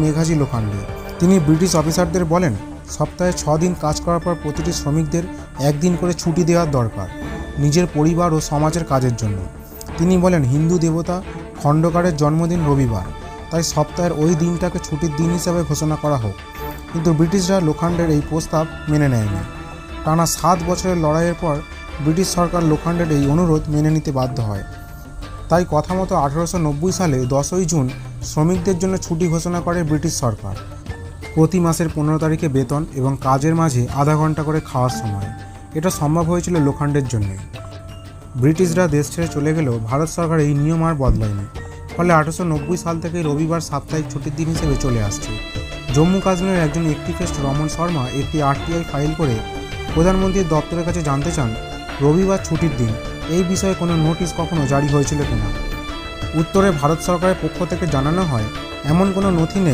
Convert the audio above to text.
মেঘাজি লোখান্ডে। তিনি ব্রিটিশ অফিসারদের বলেন, সপ্তাহে 6 দিন কাজ করার পর প্রতিটি শ্রমিকদের একদিন করে ছুটি দেওয়ার দরকার, নিজের পরিবার ও সমাজের কাজের জন্য। তিনি বলেন, হিন্দু দেবতা খণ্ডকারের জন্মদিন রবিবার, তাই সপ্তাহের ওই দিনটাকে ছুটির দিন হিসাবে ঘোষণা করা হোক। কিন্তু ব্রিটিশরা লোখান্ডের এই প্রস্তাব মেনে নেয়নি। টানা 7 বছরের লড়াইয়ের পর ব্রিটিশ সরকার লোখান্ডের এই অনুরোধ মেনে নিতে বাধ্য হয়। তাই কথা মতো 1890 সালে 10ই জুন শ্রমিকদের জন্য ছুটি ঘোষণা করে ব্রিটিশ সরকার। প্রতি মাসের 15 তারিখে বেতন এবং কাজের মাঝে আধা ঘন্টা করে খাওয়ার সময়। এটা সম্ভব হয়েছিল লোখান্ডের জন্যে। ব্রিটিশরা দেশ ছেড়ে চলে গেলেও ভারত সরকার এই নিয়ম আর বদলায়নি। ফলে 1890 সাল থেকে রবিবার সাপ্তাহিক ছুটির দিন হিসেবে চলে আসছে। জম্মু কাশ্মীরের একজন অ্যাক্টিভিস্ট রমন শর্মা একটি RTI ফাইল করে প্রধানমন্ত্রীর দপ্তরের কাছে জানতে চান, রবিবার ছুটির দিন, এই বিষয়ে কোনো নোটিশ কখনো জারি হয়েছিল কিনা। উত্তরে ভারত সরকারের পক্ষ থেকে জানানো হয়, এমন কোনো নথি নেই